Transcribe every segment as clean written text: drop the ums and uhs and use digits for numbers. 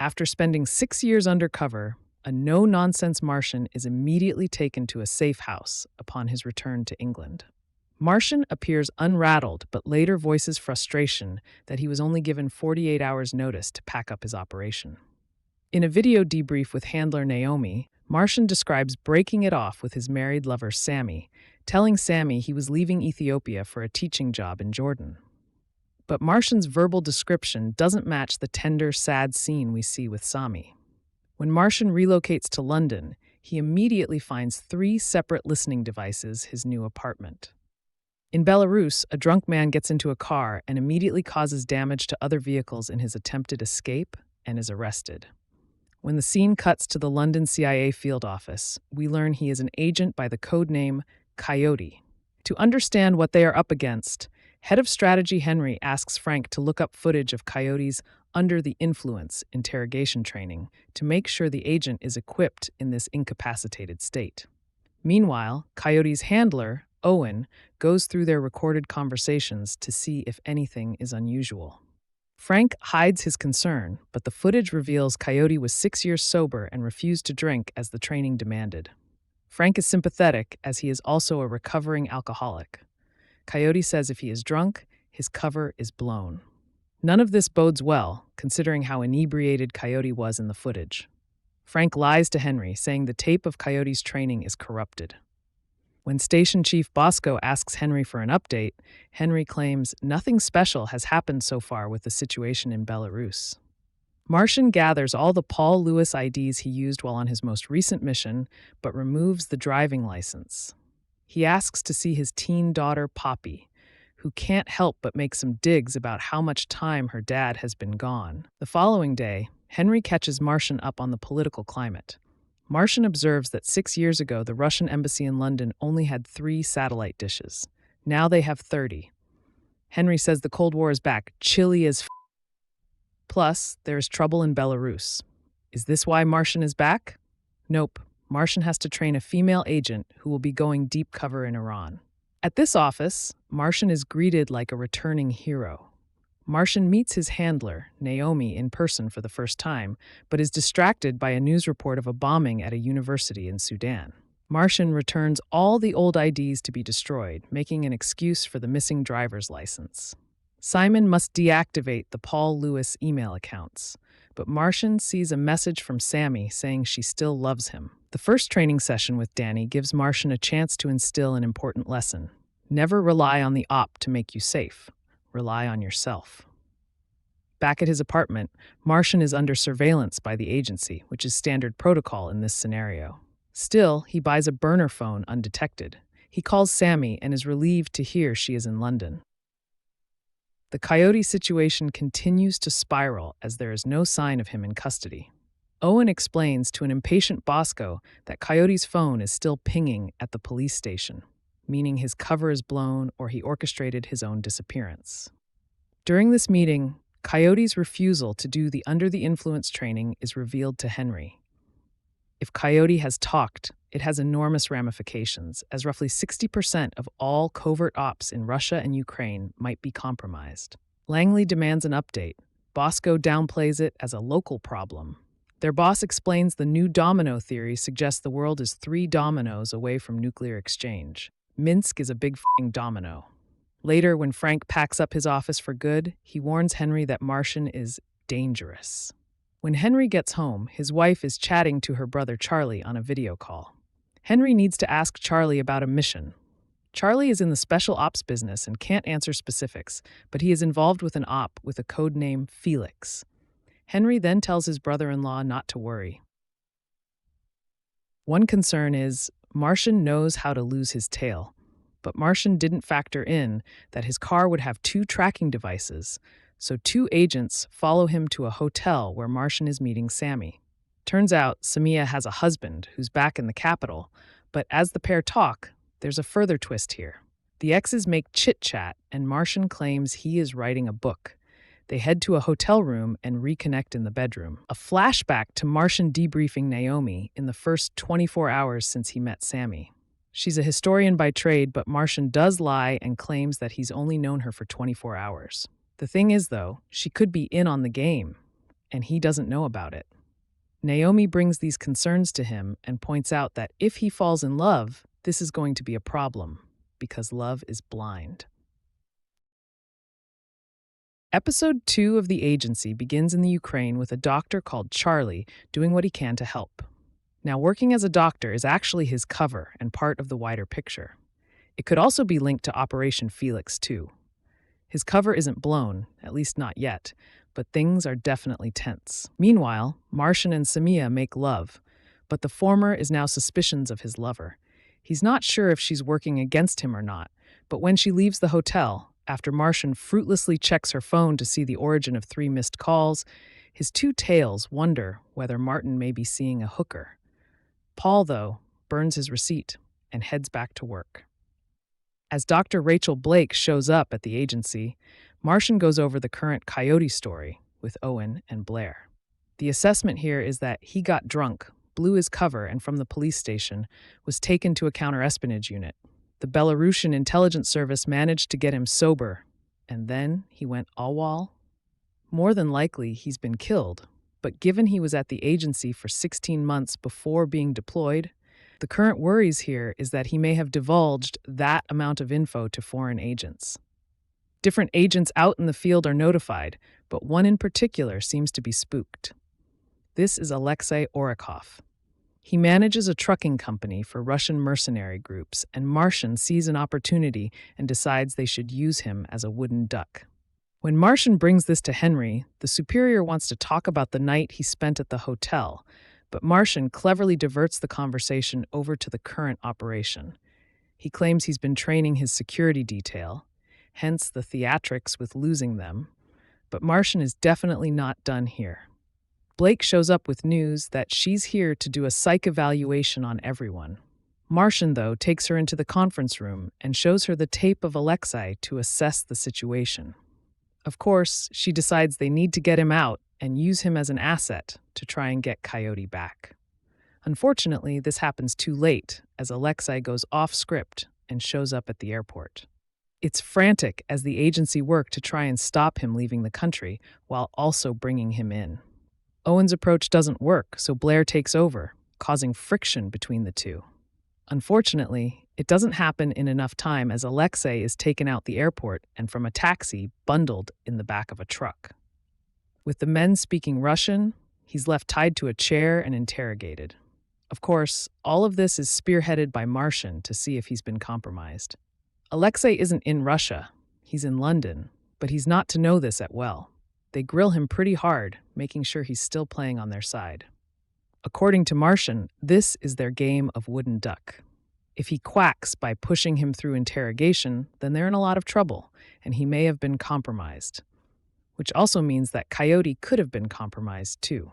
After spending 6 years undercover, a no-nonsense Martian is immediately taken to a safe house upon his return to England. Martian appears unrattled but later voices frustration that he was only given 48 hours' notice to pack up his operation. In a video debrief with handler Naomi, Martian describes breaking it off with his married lover Sammy, telling Sammy he was leaving Ethiopia for a teaching job in Jordan. But Martian's verbal description doesn't match the tender, sad scene we see with Sami. When Martian relocates to London, he immediately finds 3 separate listening devices in his new apartment. In Belarus, a drunk man gets into a car and immediately causes damage to other vehicles in his attempted escape and is arrested. When the scene cuts to the London CIA field office, we learn he is an agent by the code name Coyote. To understand what they are up against, Head of Strategy Henry asks Frank to look up footage of Coyote's under the influence interrogation training to make sure the agent is equipped in this incapacitated state. Meanwhile, Coyote's handler, Owen, goes through their recorded conversations to see if anything is unusual. Frank hides his concern, but the footage reveals Coyote was 6 years sober and refused to drink as the training demanded. Frank is sympathetic as he is also a recovering alcoholic. Coyote says if he is drunk, his cover is blown. None of this bodes well, considering how inebriated Coyote was in the footage. Frank lies to Henry, saying the tape of Coyote's training is corrupted. When Station Chief Bosco asks Henry for an update, Henry claims nothing special has happened so far with the situation in Belarus. Martian gathers all the Paul Lewis IDs he used while on his most recent mission, but removes the driving license. He asks to see his teen daughter, Poppy, who can't help but make some digs about how much time her dad has been gone. The following day, Henry catches Martian up on the political climate. Martian observes that 6 years ago, the Russian embassy in London only had 3 satellite dishes. Now they have 30. Henry says the Cold War is back, chilly as f***. Plus, there is trouble in Belarus. Is this why Martian is back? Nope. Martian has to train a female agent who will be going deep cover in Iran. At this office, Martian is greeted like a returning hero. Martian meets his handler, Naomi, in person for the first time, but is distracted by a news report of a bombing at a university in Sudan. Martian returns all the old IDs to be destroyed, making an excuse for the missing driver's license. Simon must deactivate the Paul Lewis email accounts, but Martian sees a message from Sammy saying she still loves him. The first training session with Danny gives Martian a chance to instill an important lesson. Never rely on the op to make you safe. Rely on yourself. Back at his apartment, Martian is under surveillance by the agency, which is standard protocol in this scenario. Still, he buys a burner phone undetected. He calls Sammy and is relieved to hear she is in London. The Coyote situation continues to spiral as there is no sign of him in custody. Owen explains to an impatient Bosco that Coyote's phone is still pinging at the police station, meaning his cover is blown or he orchestrated his own disappearance. During this meeting, Coyote's refusal to do the under the influence training is revealed to Henry. If Coyote has talked, it has enormous ramifications, as roughly 60% of all covert ops in Russia and Ukraine might be compromised. Langley demands an update. Bosco downplays it as a local problem. Their boss explains the new domino theory suggests the world is 3 dominoes away from nuclear exchange. Minsk is a big f***ing domino. Later, when Frank packs up his office for good, he warns Henry that Martian is dangerous. When Henry gets home, his wife is chatting to her brother Charlie on a video call. Henry needs to ask Charlie about a mission. Charlie is in the special ops business and can't answer specifics, but he is involved with an op with a code name Felix. Henry then tells his brother-in-law not to worry. One concern is Martian knows how to lose his tail, but Martian didn't factor in that his car would have 2 tracking devices, so 2 agents follow him to a hotel where Martian is meeting Sammy. Turns out Samia has a husband who's back in the capital, but as the pair talk, there's a further twist here. The exes make chit-chat, and Martian claims he is writing a book. They head to a hotel room and reconnect in the bedroom. A flashback to Martian debriefing Naomi in the first 24 hours since he met Sammy. She's a historian by trade, but Martian does lie and claims that he's only known her for 24 hours. The thing is, though, she could be in on the game. and he doesn't know about it. Naomi brings these concerns to him and points out that if he falls in love, this is going to be a problem, because love is blind. Episode 2 of The Agency begins in the Ukraine with a doctor called Charlie doing what he can to help. Now, working as a doctor is actually his cover and part of the wider picture. It could also be linked to Operation Felix, too. His cover isn't blown, at least not yet, but things are definitely tense. Meanwhile, Martian and Samia make love, but the former is now suspicions of his lover. He's not sure if she's working against him or not, but when she leaves the hotel, after Martian fruitlessly checks her phone to see the origin of 3 missed calls, his two tails wonder whether Martin may be seeing a hooker. Paul, though, burns his receipt and heads back to work. As Dr. Rachel Blake shows up at the agency, Martian goes over the current Coyote story with Owen and Blair. The assessment here is that he got drunk, blew his cover, and from the police station was taken to a counter-espionage unit. The Belarusian intelligence service managed to get him sober, and then he went AWOL. More than likely, he's been killed, but given he was at the agency for 16 months before being deployed, the current worries here is that he may have divulged that amount of info to foreign agents. Different agents out in the field are notified, but one in particular seems to be spooked. This is Alexei Orikov. He manages a trucking company for Russian mercenary groups, and Martian sees an opportunity and decides they should use him as a wooden duck. When Martian brings this to Henry, the superior wants to talk about the night he spent at the hotel, but Martian cleverly diverts the conversation over to the current operation. He claims he's been training his security detail, hence the theatrics with losing them, but Martian is definitely not done here. Blake shows up with news that she's here to do a psych evaluation on everyone. Martian, though, takes her into the conference room and shows her the tape of Alexei to assess the situation. Of course, she decides they need to get him out and use him as an asset to try and get Coyote back. Unfortunately, this happens too late as Alexei goes off script and shows up at the airport. It's frantic as the agency work to try and stop him leaving the country while also bringing him in. Owen's approach doesn't work, so Blair takes over, causing friction between the two. Unfortunately, it doesn't happen in enough time as Alexei is taken out the airport and from a taxi bundled in the back of a truck. With the men speaking Russian, he's left tied to a chair and interrogated. Of course, all of this is spearheaded by Martian to see if he's been compromised. Alexei isn't in Russia, he's in London, but he's not to know this at well. They grill him pretty hard, making sure he's still playing on their side. According to Martian, this is their game of wooden duck. If he quacks by pushing him through interrogation, then they're in a lot of trouble, and he may have been compromised. Which also means that Coyote could have been compromised too.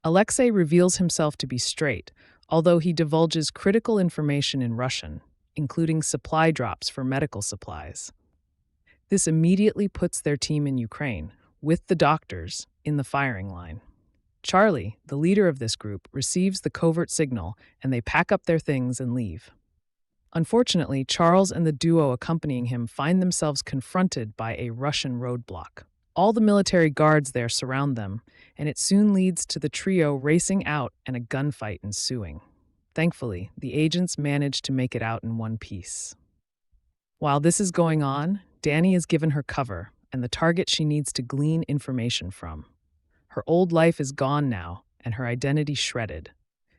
Alexei reveals himself to be straight, although he divulges critical information in Russian, including supply drops for medical supplies. This immediately puts their team in Ukraine, with the doctors, in the firing line. Charlie, the leader of this group, receives the covert signal and they pack up their things and leave. Unfortunately, Charles and the duo accompanying him find themselves confronted by a Russian roadblock. All the military guards there surround them, and it soon leads to the trio racing out and a gunfight ensuing. Thankfully, the agents manage to make it out in one piece. While this is going on, Danny is given her cover and the target she needs to glean information from. Her old life is gone now, and her identity shredded.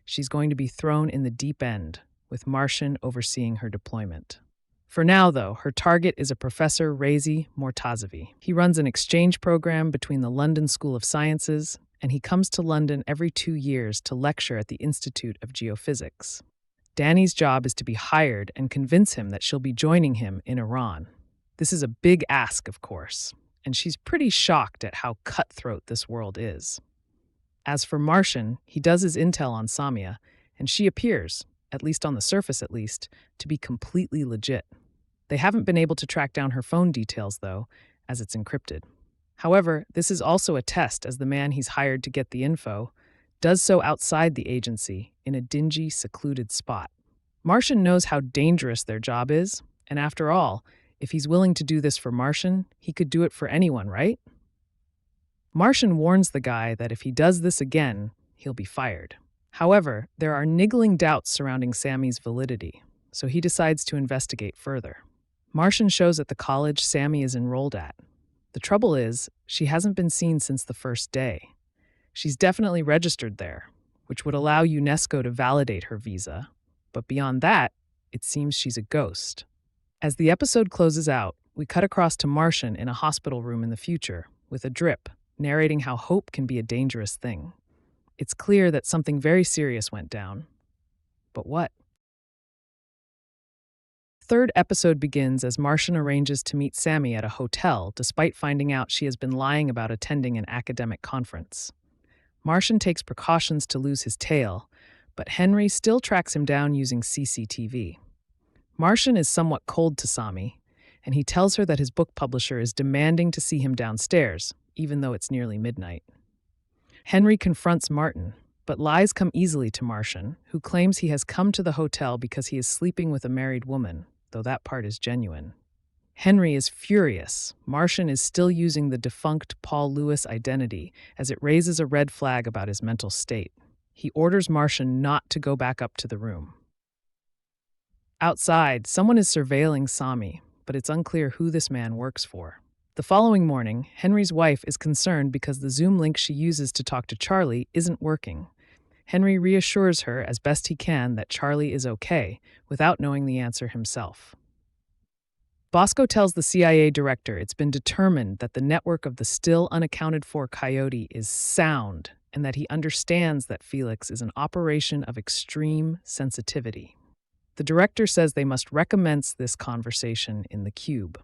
She's going to be thrown in the deep end, with Martian overseeing her deployment. For now, though, her target is a Professor Razi Mortazevi. He runs an exchange program between the London School of Sciences, and he comes to London every 2 years to lecture at the Institute of Geophysics. Danny's job is to be hired and convince him that she'll be joining him in Iran. This is a big ask, of course, and she's pretty shocked at how cutthroat this world is. As for Martian, he does his intel on Samia, and she appears, at least on the surface at least, to be completely legit. They haven't been able to track down her phone details, though, as it's encrypted. However, this is also a test as the man he's hired to get the info does so outside the agency in a dingy, secluded spot. Martian knows how dangerous their job is, and after all, if he's willing to do this for Martian, he could do it for anyone, right? Martian warns the guy that if he does this again, he'll be fired. However, there are niggling doubts surrounding Sammy's validity, so he decides to investigate further. Martian shows at the college Sammy is enrolled at. The trouble is, she hasn't been seen since the first day. She's definitely registered there, which would allow UNESCO to validate her visa, but beyond that, it seems she's a ghost. As the episode closes out, we cut across to Martian in a hospital room in the future, with a drip, narrating how hope can be a dangerous thing. It's clear that something very serious went down. But what? Third episode begins as Martian arranges to meet Sammy at a hotel despite finding out she has been lying about attending an academic conference. Martian takes precautions to lose his tail, but Henry still tracks him down using CCTV. Martian is somewhat cold to Sammy, and he tells her that his book publisher is demanding to see him downstairs, even though it's nearly midnight. Henry confronts Martin, but lies come easily to Martian, who claims he has come to the hotel because he is sleeping with a married woman, though that part is genuine. Henry is furious. Martian is still using the defunct Paul Lewis identity, as it raises a red flag about his mental state. He orders Martian not to go back up to the room. Outside, someone is surveilling Sammy, but it's unclear who this man works for. The following morning, Henry's wife is concerned because the Zoom link she uses to talk to Charlie isn't working. Henry reassures her as best he can that Charlie is okay, without knowing the answer himself. Bosco tells the CIA director it's been determined that the network of the still unaccounted-for Coyote is sound, and that he understands that Felix is an operation of extreme sensitivity. The director says they must recommence this conversation in the cube.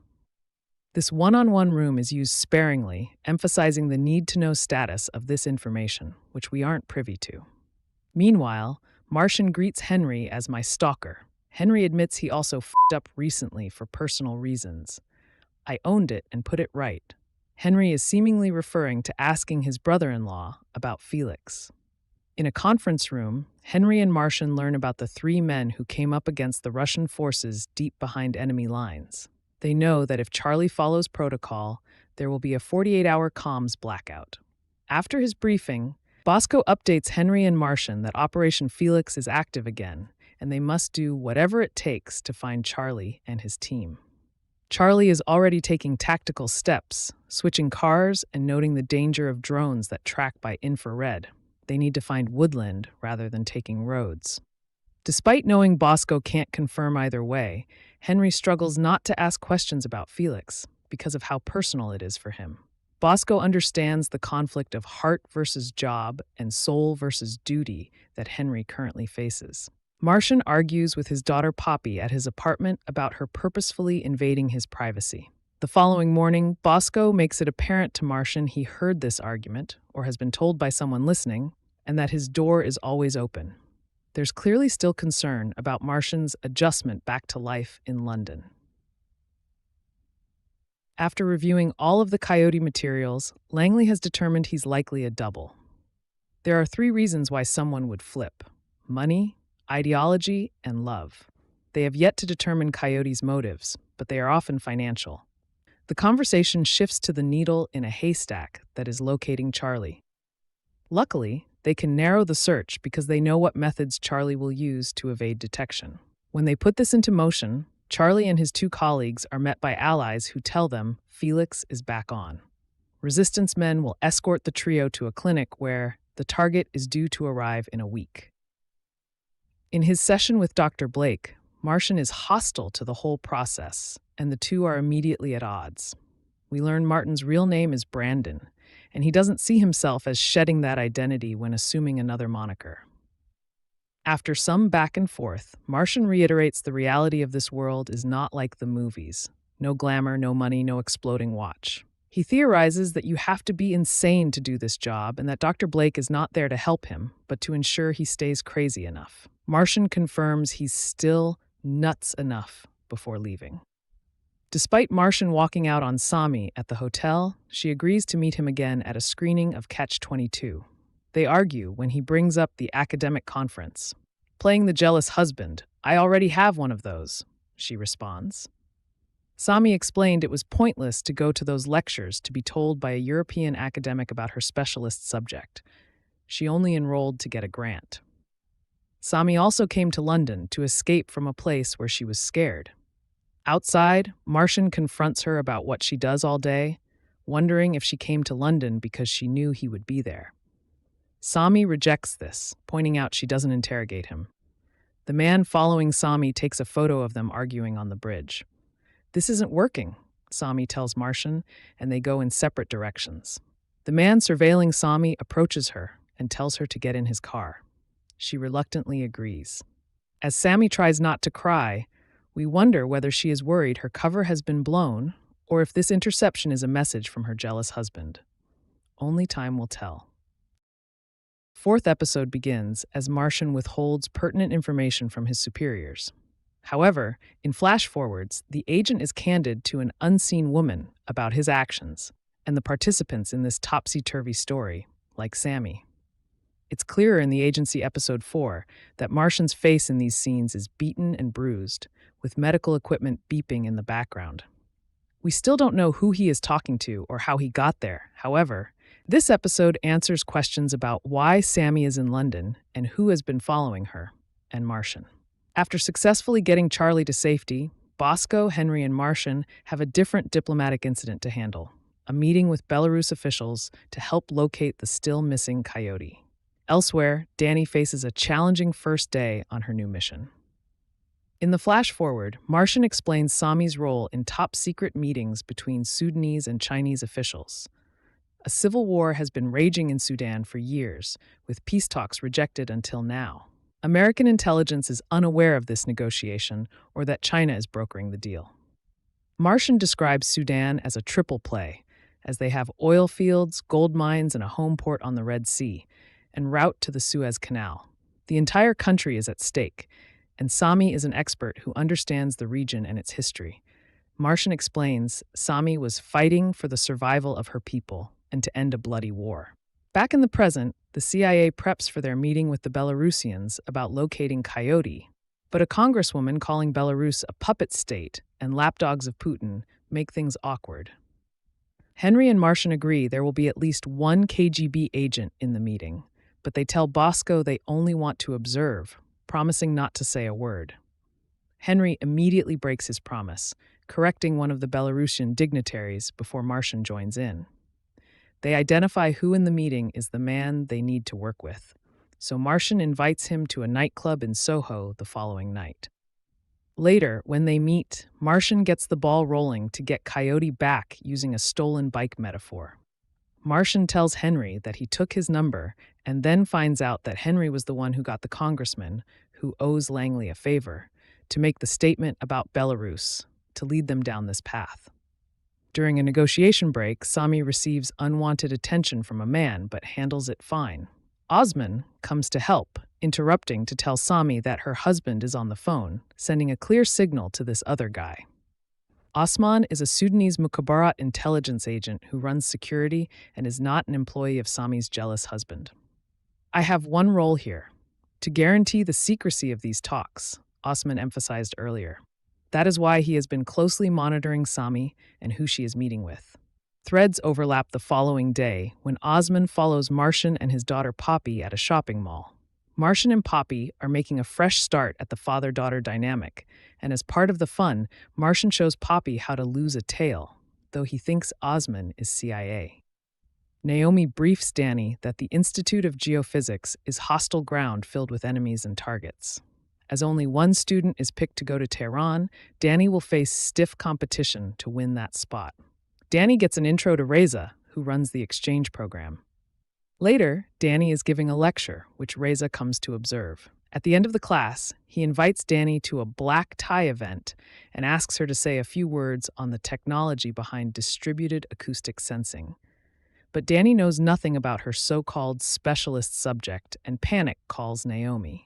This one-on-one room is used sparingly, emphasizing the need-to-know status of this information, which we aren't privy to. Meanwhile, Martian greets Henry as my stalker. Henry admits he also f***ed up recently for personal reasons. I owned it and put it right. Henry is seemingly referring to asking his brother-in-law about Felix. In a conference room, Henry and Martian learn about the 3 men who came up against the Russian forces deep behind enemy lines. They know that if Charlie follows protocol, there will be a 48-hour comms blackout. After his briefing, Bosco updates Henry and Martian that Operation Felix is active again, and they must do whatever it takes to find Charlie and his team. Charlie is already taking tactical steps, switching cars and noting the danger of drones that track by infrared. They need to find woodland rather than taking roads. Despite knowing Bosco can't confirm either way, Henry struggles not to ask questions about Felix because of how personal it is for him. Bosco understands the conflict of heart versus job and soul versus duty that Henry currently faces. Martian argues with his daughter Poppy at his apartment about her purposefully invading his privacy. The following morning, Bosco makes it apparent to Martian he heard this argument, or has been told by someone listening, and that his door is always open. There's clearly still concern about Martian's adjustment back to life in London. After reviewing all of the Coyote materials, Langley has determined he's likely a double. There are 3 reasons why someone would flip: money, ideology, and love. They have yet to determine Coyote's motives, but they are often financial. The conversation shifts to the needle in a haystack that is locating Charlie. Luckily, they can narrow the search because they know what methods Charlie will use to evade detection. When they put this into motion, Charlie and his 2 colleagues are met by allies who tell them Felix is back on. Resistance men will escort the trio to a clinic where the target is due to arrive in a week. In his session with Dr. Blake, Martian is hostile to the whole process, and the 2 are immediately at odds. We learn Martin's real name is Brandon, and he doesn't see himself as shedding that identity when assuming another moniker. After some back and forth, Martian reiterates the reality of this world is not like the movies. No glamour, no money, no exploding watch. He theorizes that you have to be insane to do this job and that Dr. Blake is not there to help him, but to ensure he stays crazy enough. Martian confirms he's still nuts enough before leaving. Despite Martian walking out on Sammy at the hotel, she agrees to meet him again at a screening of Catch-22. They argue when he brings up the academic conference. Playing the jealous husband, "I already have one of those," she responds. Sami explained it was pointless to go to those lectures to be told by a European academic about her specialist subject. She only enrolled to get a grant. Sami also came to London to escape from a place where she was scared. Outside, Martian confronts her about what she does all day, wondering if she came to London because she knew he would be there. Sami rejects this, pointing out she doesn't interrogate him. The man following Sami takes a photo of them arguing on the bridge. "This isn't working," Sami tells Martian, and they go in separate directions. The man surveilling Sami approaches her and tells her to get in his car. She reluctantly agrees. As Sami tries not to cry, we wonder whether she is worried her cover has been blown or if this interception is a message from her jealous husband. Only time will tell. Fourth episode begins as Martian withholds pertinent information from his superiors. However, in flash forwards, the agent is candid to an unseen woman about his actions and the participants in this topsy-turvy story, like Sami. It's clearer in the agency episode 4 that Martian's face in these scenes is beaten and bruised, with medical equipment beeping in the background. We still don't know who he is talking to or how he got there. However, this episode answers questions about why Sami is in London and who has been following her and Martian. After successfully getting Charlie to safety, Bosco, Henry, and Martian have a different diplomatic incident to handle, a meeting with Belarus officials to help locate the still missing Coyote. Elsewhere, Danny faces a challenging first day on her new mission. In the flash forward, Martian explains Sami's role in top-secret meetings between Sudanese and Chinese officials. A civil war has been raging in Sudan for years, with peace talks rejected until now. American intelligence is unaware of this negotiation or that China is brokering the deal. Martian describes Sudan as a triple play, as they have oil fields, gold mines, and a home port on the Red Sea, and route to the Suez Canal. The entire country is at stake, and Sami is an expert who understands the region and its history. Martian explains Sami was fighting for the survival of her people and to end a bloody war. Back in the present, the CIA preps for their meeting with the Belarusians about locating Coyote, but a congresswoman calling Belarus a puppet state and lapdogs of Putin make things awkward. Henry and Martian agree there will be at least one KGB agent in the meeting, but they tell Bosco they only want to observe, promising not to say a word. Henry immediately breaks his promise, correcting one of the Belarusian dignitaries before Martian joins in. They identify who in the meeting is the man they need to work with, so Martian invites him to a nightclub in Soho the following night. Later, when they meet, Martian gets the ball rolling to get Coyote back using a stolen bike metaphor. Martian tells Henry that he took his number and then finds out that Henry was the one who got the congressman, who owes Langley a favor, to make the statement about Belarus, to lead them down this path. During a negotiation break, Sami receives unwanted attention from a man but handles it fine. Osman comes to help, interrupting to tell Sami that her husband is on the phone, sending a clear signal to this other guy. Osman is a Sudanese Mukhabarat intelligence agent who runs security and is not an employee of Sami's jealous husband. "I have one role here, to guarantee the secrecy of these talks," Osman emphasized earlier. That is why he has been closely monitoring Sami and who she is meeting with. Threads overlap the following day when Osman follows Martian and his daughter Poppy at a shopping mall. Martian and Poppy are making a fresh start at the father-daughter dynamic, and as part of the fun, Martian shows Poppy how to lose a tail, though he thinks Osman is CIA. Naomi briefs Danny that the Institute of Geophysics is hostile ground filled with enemies and targets. As only one student is picked to go to Tehran, Danny will face stiff competition to win that spot. Danny gets an intro to Reza, who runs the exchange program. Later, Danny is giving a lecture, which Reza comes to observe. At the end of the class, he invites Danny to a black tie event and asks her to say a few words on the technology behind distributed acoustic sensing. But Danny knows nothing about her so-called specialist subject and panic calls Naomi.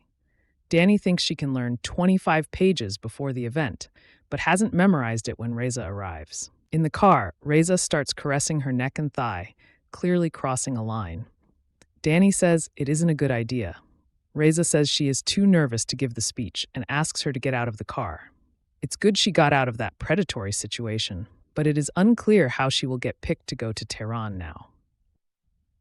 Danny thinks she can learn 25 pages before the event, but hasn't memorized it when Reza arrives. In the car, Reza starts caressing her neck and thigh, clearly crossing a line. Danny says it isn't a good idea. Reza says she is too nervous to give the speech and asks her to get out of the car. It's good she got out of that predatory situation, but it is unclear how she will get picked to go to Tehran now.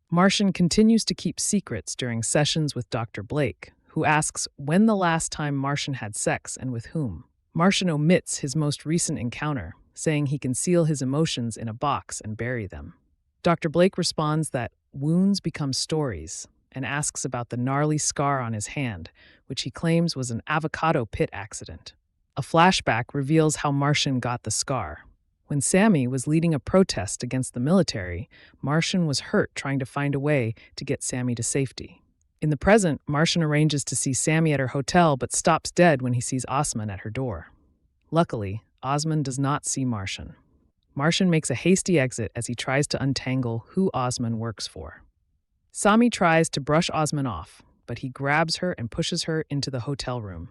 Martian continues to keep secrets during sessions with Dr. Blake, who asks when the last time Martian had sex and with whom. Martian omits his most recent encounter, saying he can seal his emotions in a box and bury them. Dr. Blake responds that wounds become stories and asks about the gnarly scar on his hand, which he claims was an avocado pit accident. A flashback reveals how Martian got the scar. When Sammy was leading a protest against the military, Martian was hurt trying to find a way to get Sammy to safety. In the present, Martian arranges to see Sammy at her hotel but stops dead when he sees Osman at her door. Luckily, Osman does not see Martian. Martian makes a hasty exit as he tries to untangle who Osman works for. Sammy tries to brush Osman off, but he grabs her and pushes her into the hotel room.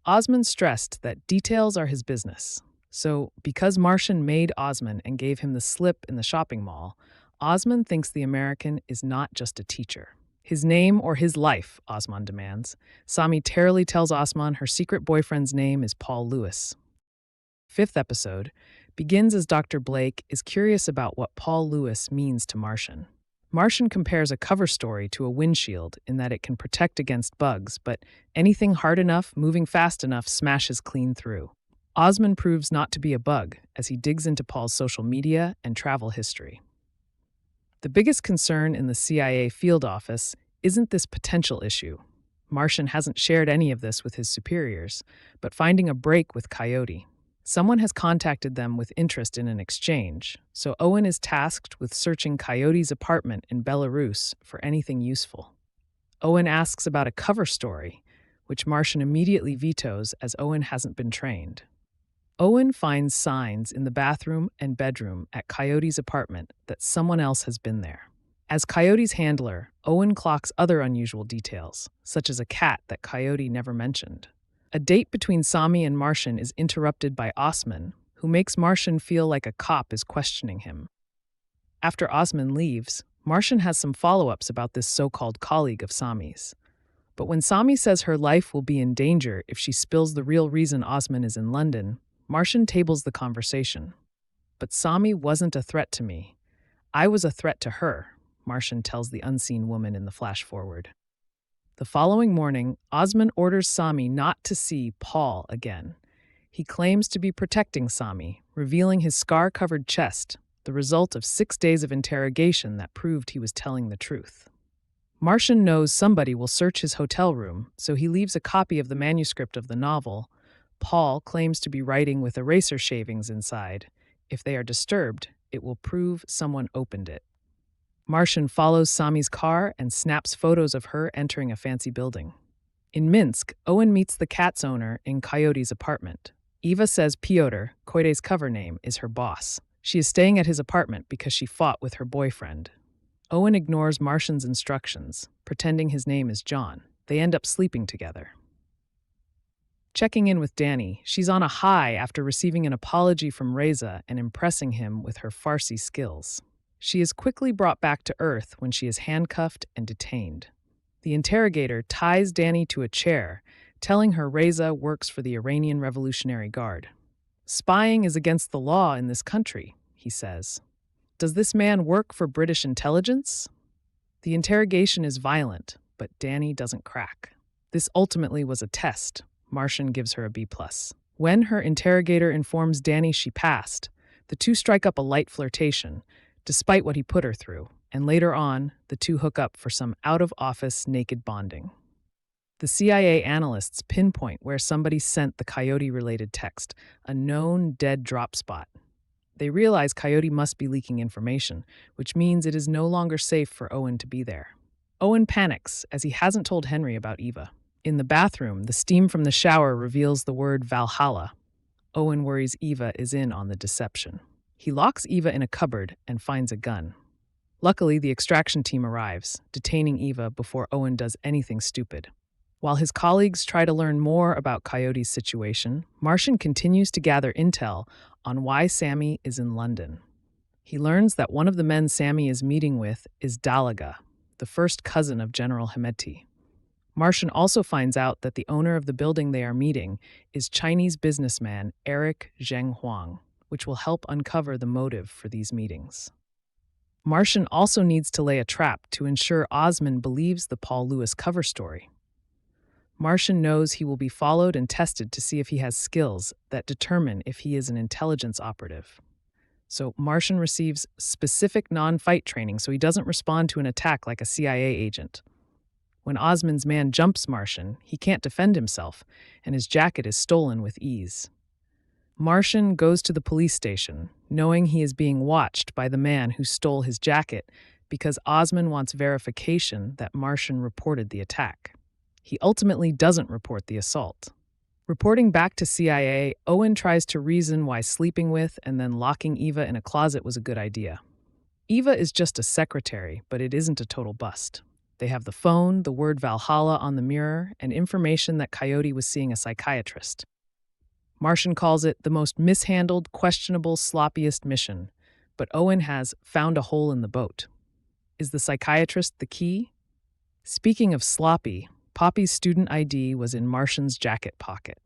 Osman stressed that details are his business. So, because Martian made Osman and gave him the slip in the shopping mall, Osman thinks the American is not just a teacher. His name or his life, Osman demands. Sami terribly tells Osman her secret boyfriend's name is Paul Lewis. Fifth episode begins as Dr. Blake is curious about what Paul Lewis means to Martian. Martian compares a cover story to a windshield in that it can protect against bugs, but anything hard enough, moving fast enough, smashes clean through. Osman proves not to be a bug as he digs into Paul's social media and travel history. The biggest concern in the CIA field office isn't this potential issue. Martian hasn't shared any of this with his superiors, but finding a break with Coyote. Someone has contacted them with interest in an exchange, so Owen is tasked with searching Coyote's apartment in Belarus for anything useful. Owen asks about a cover story, which Martian immediately vetoes as Owen hasn't been trained. Owen finds signs in the bathroom and bedroom at Coyote's apartment that someone else has been there. As Coyote's handler, Owen clocks other unusual details, such as a cat that Coyote never mentioned. A date between Sami and Martian is interrupted by Osman, who makes Martian feel like a cop is questioning him. After Osman leaves, Martian has some follow-ups about this so-called colleague of Sami's. But when Sami says her life will be in danger if she spills the real reason Osman is in London, Martian tables the conversation. But Sami wasn't a threat to me. I was a threat to her, Martian tells the unseen woman in the flash-forward. The following morning, Osman orders Sami not to see Paul again. He claims to be protecting Sami, revealing his scar-covered chest, the result of 6 days of interrogation that proved he was telling the truth. Martian knows somebody will search his hotel room, so he leaves a copy of the manuscript of the novel. Paul claims to be writing with eraser shavings inside. If they are disturbed, it will prove someone opened it. Martian follows Sami's car and snaps photos of her entering a fancy building. In Minsk, Owen meets the cat's owner in Coyote's apartment. Eva says Piotr, Coyote's cover name, is her boss. She is staying at his apartment because she fought with her boyfriend. Owen ignores Martian's instructions, pretending his name is John. They end up sleeping together. Checking in with Danny, she's on a high after receiving an apology from Reza and impressing him with her Farsi skills. She is quickly brought back to Earth when she is handcuffed and detained. The interrogator ties Danny to a chair, telling her Reza works for the Iranian Revolutionary Guard. Spying is against the law in this country, he says. Does this man work for British intelligence? The interrogation is violent, but Danny doesn't crack. This ultimately was a test. Martian gives her a B+. When her interrogator informs Danny she passed, the two strike up a light flirtation, despite what he put her through, and later on, the two hook up for some out-of-office naked bonding. The CIA analysts pinpoint where somebody sent the Coyote-related text, a known dead drop spot. They realize Coyote must be leaking information, which means it is no longer safe for Owen to be there. Owen panics, as he hasn't told Henry about Eva. In the bathroom, the steam from the shower reveals the word Valhalla. Owen worries Eva is in on the deception. He locks Eva in a cupboard and finds a gun. Luckily, the extraction team arrives, detaining Eva before Owen does anything stupid. While his colleagues try to learn more about Coyote's situation, Martian continues to gather intel on why Sami is in London. He learns that one of the men Sami is meeting with is Dalaga, the first cousin of General Hemeti. Martian also finds out that the owner of the building they are meeting is Chinese businessman Eric Zheng Huang, which will help uncover the motive for these meetings. Martian also needs to lay a trap to ensure Osmond believes the Paul Lewis cover story. Martian knows he will be followed and tested to see if he has skills that determine if he is an intelligence operative. So Martian receives specific non-fight training so he doesn't respond to an attack like a CIA agent. When Osmond's man jumps Martian, he can't defend himself, and his jacket is stolen with ease. Martian goes to the police station, knowing he is being watched by the man who stole his jacket because Osmond wants verification that Martian reported the attack. He ultimately doesn't report the assault. Reporting back to CIA, Owen tries to reason why sleeping with and then locking Eva in a closet was a good idea. Eva is just a secretary, but it isn't a total bust. They have the phone, the word Valhalla on the mirror, and information that Coyote was seeing a psychiatrist. Martian calls it the most mishandled, questionable, sloppiest mission, but Owen has found a hole in the boat. Is the psychiatrist the key? Speaking of sloppy, Poppy's student ID was in Martian's jacket pocket.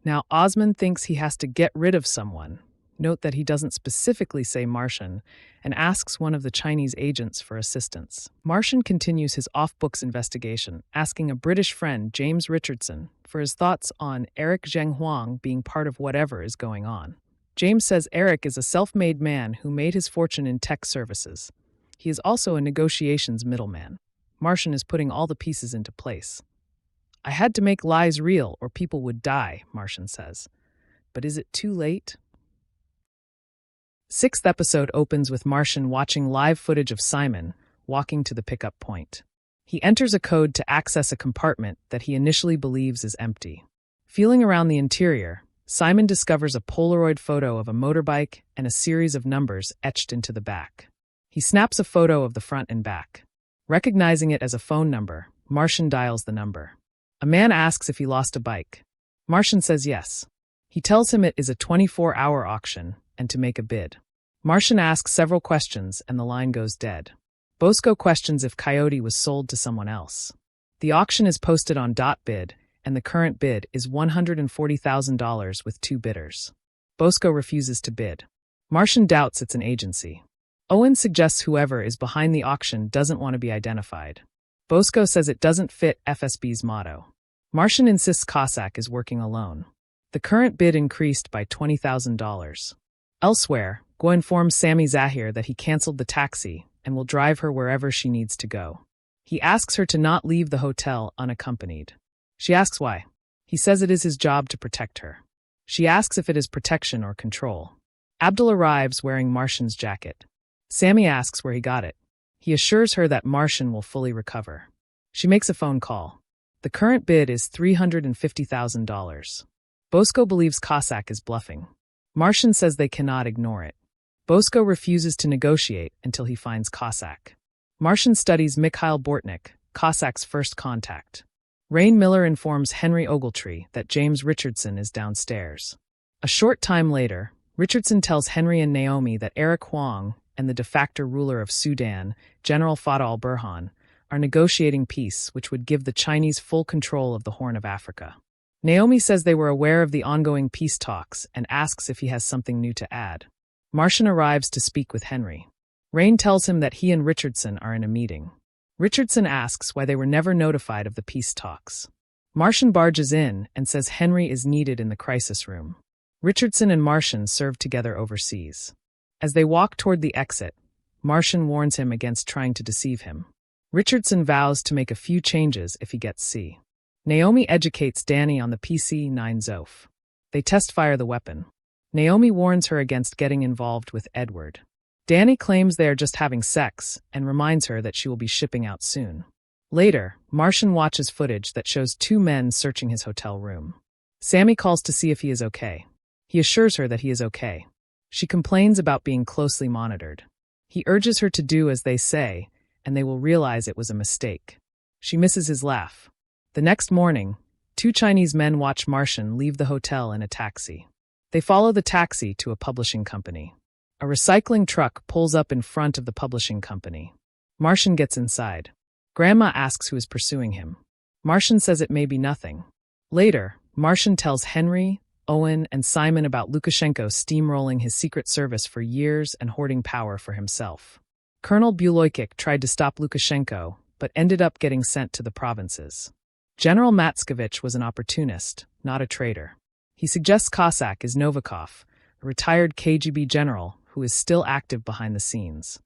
Now Osmond thinks he has to get rid of someone. Note that he doesn't specifically say Martian and asks one of the Chinese agents for assistance. Martian continues his off-books investigation, asking a British friend, James Richardson, for his thoughts on Eric Zheng Huang being part of whatever is going on. James says Eric is a self-made man who made his fortune in tech services. He is also a negotiations middleman. Martian is putting all the pieces into place. I had to make lies real or people would die, Martian says. But is it too late? Sixth episode opens with Martian watching live footage of Simon walking to the pickup point. He enters a code to access a compartment that he initially believes is empty. Feeling around the interior, Simon discovers a Polaroid photo of a motorbike and a series of numbers etched into the back. He snaps a photo of the front and back. Recognizing it as a phone number, Martian dials the number. A man asks if he lost a bike. Martian says yes. He tells him it is a 24-hour auction and to make a bid. Martian asks several questions and the line goes dead. Bosco questions if Coyote was sold to someone else. The auction is posted on .bid and the current bid is $140,000 with 2 bidders. Bosco refuses to bid. Martian doubts it's an agency. Owen suggests whoever is behind the auction doesn't want to be identified. Bosco says it doesn't fit FSB's motto. Martian insists Cossack is working alone. The current bid increased by $20,000. Elsewhere, Guo informs Sami Zahir that he canceled the taxi and will drive her wherever she needs to go. He asks her to not leave the hotel unaccompanied. She asks why. He says it is his job to protect her. She asks if it is protection or control. Abdul arrives wearing Martian's jacket. Sami asks where he got it. He assures her that Martian will fully recover. She makes a phone call. The current bid is $350,000. Bosco believes Cossack is bluffing. Martian says they cannot ignore it. Bosco refuses to negotiate until he finds Cossack. Martian studies Mikhail Bortnik, Cossack's first contact. Rain Miller informs Henry Ogletree that James Richardson is downstairs. A short time later, Richardson tells Henry and Naomi that Eric Huang and the de facto ruler of Sudan, General Fatah al-Burhan, are negotiating peace which would give the Chinese full control of the Horn of Africa. Naomi says they were aware of the ongoing peace talks and asks if he has something new to add. Martian arrives to speak with Henry. Rain tells him that he and Richardson are in a meeting. Richardson asks why they were never notified of the peace talks. Martian barges in and says Henry is needed in the crisis room. Richardson and Martian served together overseas. As they walk toward the exit, Martian warns him against trying to deceive him. Richardson vows to make a few changes if he gets C. Naomi educates Danny on the PC-9 Zof. They test-fire the weapon. Naomi warns her against getting involved with Edward. Danny claims they are just having sex and reminds her that she will be shipping out soon. Later, Martian watches footage that shows 2 men searching his hotel room. Sammy calls to see if he is okay. He assures her that he is okay. She complains about being closely monitored. He urges her to do as they say, and they will realize it was a mistake. She misses his laugh. The next morning, 2 Chinese men watch Martian leave the hotel in a taxi. They follow the taxi to a publishing company. A recycling truck pulls up in front of the publishing company. Martian gets inside. Grandma asks who is pursuing him. Martian says it may be nothing. Later, Martian tells Henry, Owen, and Simon about Lukashenko steamrolling his secret service for years and hoarding power for himself. Colonel Buloykik tried to stop Lukashenko, but ended up getting sent to the provinces. General Matskovich was an opportunist, not a traitor. He suggests Cossack is Novikov, a retired KGB general who is still active behind the scenes.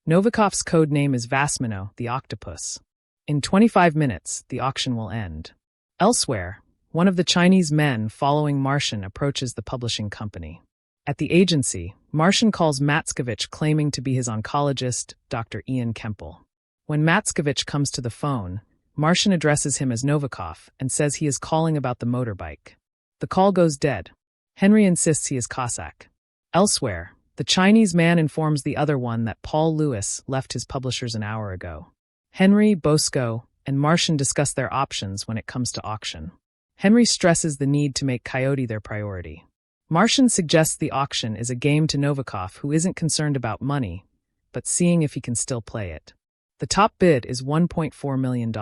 Novikov's code name is Vasmino, the octopus. In 25 minutes, the auction will end. Elsewhere, one of the Chinese men following Martian approaches the publishing company. At the agency, Martian calls Matskovich claiming to be his oncologist, Dr. Ian Kemple. When Matskovich comes to the phone, Martian addresses him as Novikov and says he is calling about the motorbike. The call goes dead. Henry insists he is Cossack. Elsewhere, the Chinese man informs the other one that Paul Lewis left his publishers an hour ago. Henry, Bosco, and Martian discuss their options when it comes to auction. Henry stresses the need to make Coyote their priority. Martian suggests the auction is a game to Novikov, who isn't concerned about money, but seeing if he can still play it. The top bid is $1.4 million.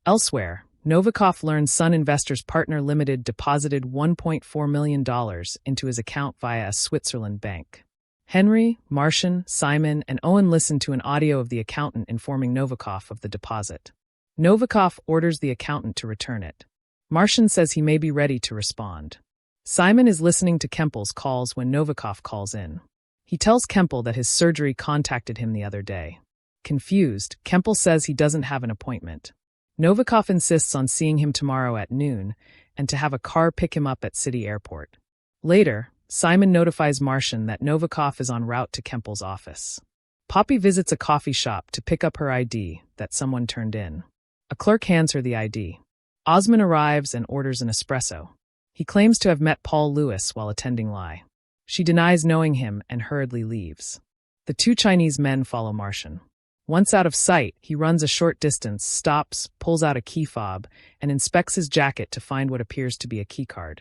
Elsewhere, Novikov learns Sun Investors Partner Limited deposited $1.4 million into his account via a Switzerland bank. Henry, Martian, Simon, and Owen listen to an audio of the accountant informing Novikov of the deposit. Novikov orders the accountant to return it. Martian says he may be ready to respond. Simon is listening to Kemple's calls when Novikov calls in. He tells Kemple that his surgery contacted him the other day. Confused, Kemple says he doesn't have an appointment. Novikov insists on seeing him tomorrow at noon and to have a car pick him up at City Airport. Later, Simon notifies Martian that Novikov is en route to Kemple's office. Poppy visits a coffee shop to pick up her ID that someone turned in. A clerk hands her the ID. Osman arrives and orders an espresso. He claims to have met Paul Lewis while attending Lie. She denies knowing him and hurriedly leaves. The two Chinese men follow Martian. Once out of sight, he runs a short distance, stops, pulls out a key fob, and inspects his jacket to find what appears to be a keycard.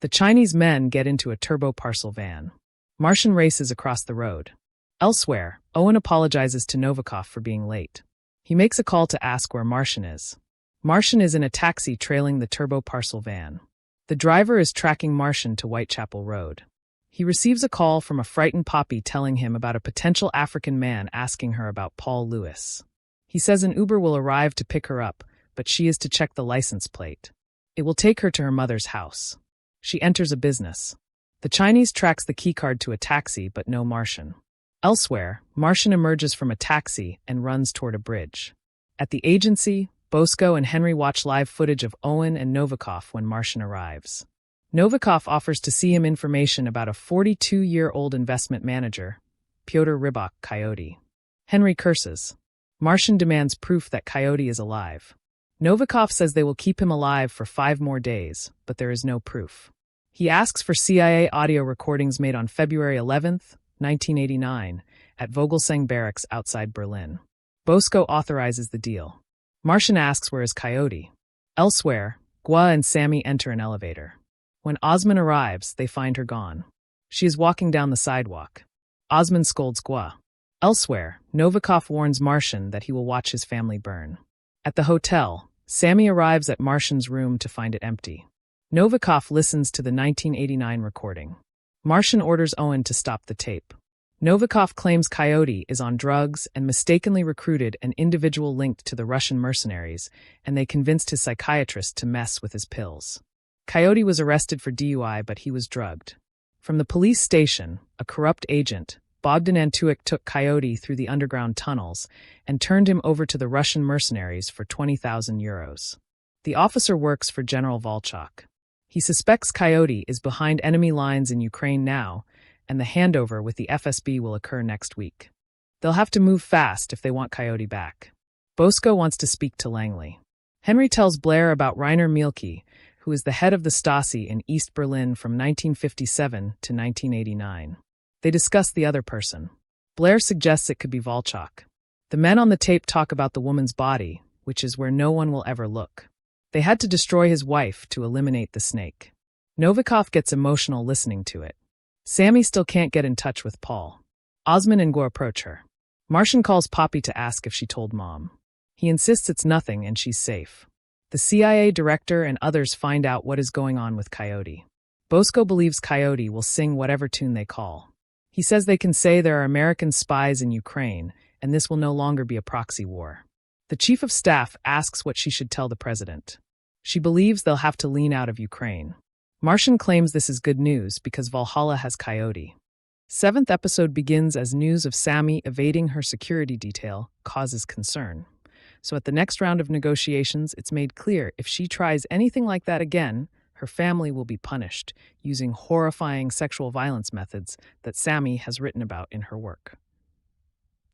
The Chinese men get into a turbo parcel van. Martian races across the road. Elsewhere, Owen apologizes to Novikov for being late. He makes a call to ask where Martian is. Martian is in a taxi trailing the turbo parcel van. The driver is tracking Martian to Whitechapel Road. He receives a call from a frightened Poppy telling him about a potential African man asking her about Paul Lewis. He says an Uber will arrive to pick her up, but she is to check the license plate. It will take her to her mother's house. She enters a business. The Chinese tracks the keycard to a taxi, but no Martian. Elsewhere, Martian emerges from a taxi and runs toward a bridge. At the agency, Bosco and Henry watch live footage of Owen and Novikov when Martian arrives. Novikov offers to see him information about a 42-year-old investment manager, Pyotr Rybak, Coyote. Henry curses. Martian demands proof that Coyote is alive. Novikov says they will keep him alive for 5 more days, but there is no proof. He asks for CIA audio recordings made on February 11, 1989, at Vogelsang Barracks outside Berlin. Bosco authorizes the deal. Martian asks where is Coyote. Elsewhere, Gua and Sammy enter an elevator. When Osman arrives, they find her gone. She is walking down the sidewalk. Osman scolds Gua. Elsewhere, Novikov warns Martian that he will watch his family burn. At the hotel, Sammy arrives at Martian's room to find it empty. Novikov listens to the 1989 recording. Martian orders Owen to stop the tape. Novikov claims Coyote is on drugs and mistakenly recruited an individual linked to the Russian mercenaries, and they convinced his psychiatrist to mess with his pills. Coyote was arrested for DUI, but he was drugged. From the police station, a corrupt agent, Bogdan Antuik, took Coyote through the underground tunnels and turned him over to the Russian mercenaries for 20,000 euros. The officer works for General Volchok. He suspects Coyote is behind enemy lines in Ukraine now, and the handover with the FSB will occur next week. They'll have to move fast if they want Coyote back. Bosco wants to speak to Langley. Henry tells Blair about Rainer Mielke, who is the head of the Stasi in East Berlin from 1957 to 1989. They discuss the other person. Blair suggests it could be Volchok. The men on the tape talk about the woman's body, which is where no one will ever look. They had to destroy his wife to eliminate the snake. Novikov gets emotional listening to it. Sammy still can't get in touch with Paul. Osman and Gua approach her. Martian calls Poppy to ask if she told Mom. He insists it's nothing and she's safe. The CIA director and others find out what is going on with Coyote. Bosco believes Coyote will sing whatever tune they call. He says they can say there are American spies in Ukraine, and this will no longer be a proxy war. The chief of staff asks what she should tell the president. She believes they'll have to lean out of Ukraine. Martian claims this is good news because Valhalla has Coyote. 7th episode begins as news of Sammy evading her security detail causes concern. So at the next round of negotiations, it's made clear if she tries anything like that again, her family will be punished using horrifying sexual violence methods that Sammy has written about in her work.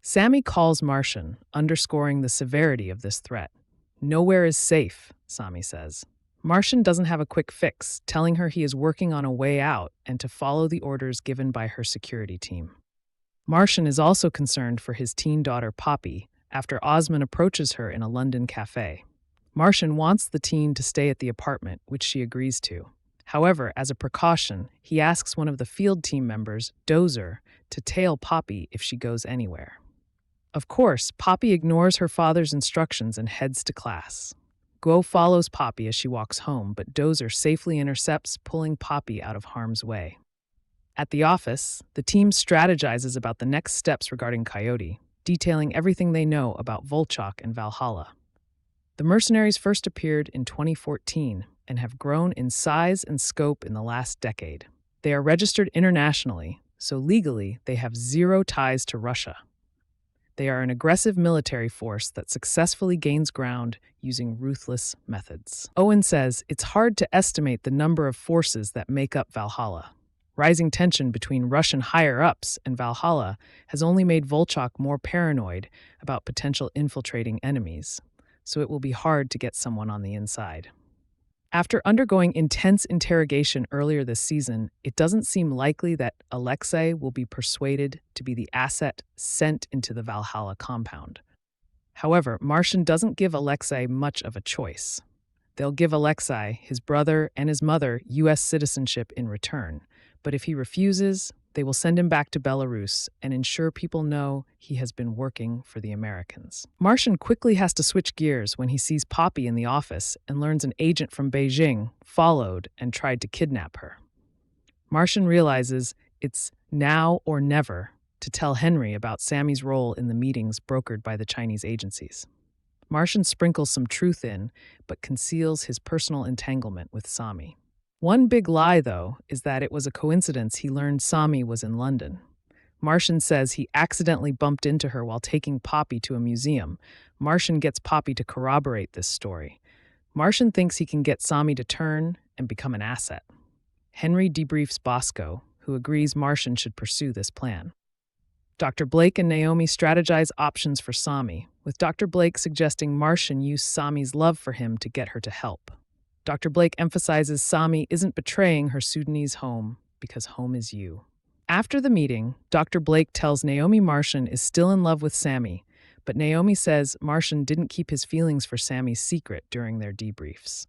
Sammy calls Martian, underscoring the severity of this threat. Nowhere is safe, Sammy says. Martian doesn't have a quick fix, telling her he is working on a way out and to follow the orders given by her security team. Martian is also concerned for his teen daughter Poppy after Osman approaches her in a London cafe. Martian wants the teen to stay at the apartment, which she agrees to. However, as a precaution, he asks one of the field team members, Dozer, to tail Poppy if she goes anywhere. Of course, Poppy ignores her father's instructions and heads to class. Guo follows Poppy as she walks home, but Dozer safely intercepts, pulling Poppy out of harm's way. At the office, the team strategizes about the next steps regarding Coyote, detailing everything they know about Volchok and Valhalla. The mercenaries first appeared in 2014 and have grown in size and scope in the last decade. They are registered internationally, so legally they have zero ties to Russia. They are an aggressive military force that successfully gains ground using ruthless methods. Owen says it's hard to estimate the number of forces that make up Valhalla. Rising tension between Russian higher-ups and Valhalla has only made Volchok more paranoid about potential infiltrating enemies, so it will be hard to get someone on the inside. After undergoing intense interrogation earlier this season, it doesn't seem likely that Alexei will be persuaded to be the asset sent into the Valhalla compound. However, Martian doesn't give Alexei much of a choice. They'll give Alexei, his brother, and his mother U.S. citizenship in return, but if he refuses, they will send him back to Belarus and ensure people know he has been working for the Americans. Martian quickly has to switch gears when he sees Poppy in the office and learns an agent from Beijing followed and tried to kidnap her. Martian realizes it's now or never to tell Henry about Sammy's role in the meetings brokered by the Chinese agencies. Martian sprinkles some truth in, but conceals his personal entanglement with Sammy. One big lie, though, is that it was a coincidence he learned Sammy was in London. Martian says he accidentally bumped into her while taking Poppy to a museum. Martian gets Poppy to corroborate this story. Martian thinks he can get Sammy to turn and become an asset. Henry debriefs Bosco, who agrees Martian should pursue this plan. Dr. Blake and Naomi strategize options for Sammy, with Dr. Blake suggesting Martian use Sammy's love for him to get her to help. Dr. Blake emphasizes Sammy isn't betraying her Sudanese home because home is you. After the meeting, Dr. Blake tells Naomi Martian is still in love with Sammy, but Naomi says Martian didn't keep his feelings for Sammy secret during their debriefs.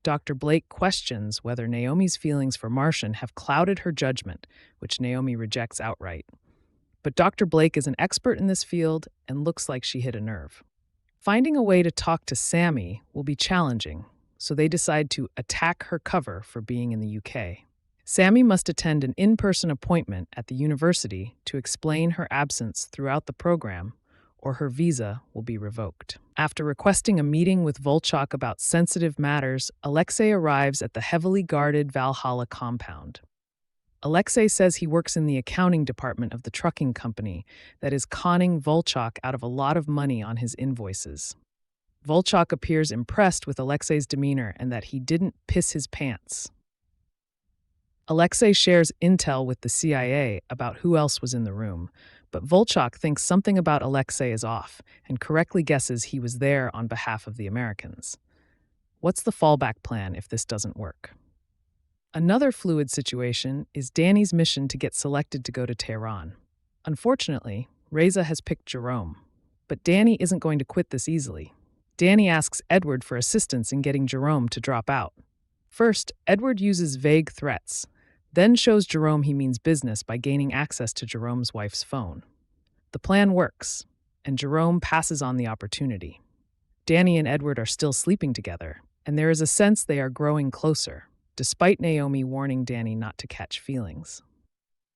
Dr. Blake questions whether Naomi's feelings for Martian have clouded her judgment, which Naomi rejects outright. But Dr. Blake is an expert in this field and looks like she hit a nerve. Finding a way to talk to Sammy will be challenging, so they decide to attack her cover for being in the UK. Sammy must attend an in-person appointment at the university to explain her absence throughout the program, or her visa will be revoked. After requesting a meeting with Volchok about sensitive matters, Alexei arrives at the heavily guarded Valhalla compound. Alexei says he works in the accounting department of the trucking company that is conning Volchok out of a lot of money on his invoices. Volchok appears impressed with Alexei's demeanor and that he didn't piss his pants. Alexei shares intel with the CIA about who else was in the room, but Volchok thinks something about Alexei is off and correctly guesses he was there on behalf of the Americans. What's the fallback plan if this doesn't work? Another fluid situation is Danny's mission to get selected to go to Tehran. Unfortunately, Reza has picked Jerome, but Danny isn't going to quit this easily. Danny asks Edward for assistance in getting Jerome to drop out. First, Edward uses vague threats, then shows Jerome he means business by gaining access to Jerome's wife's phone. The plan works, and Jerome passes on the opportunity. Danny and Edward are still sleeping together, and there is a sense they are growing closer, despite Naomi warning Danny not to catch feelings.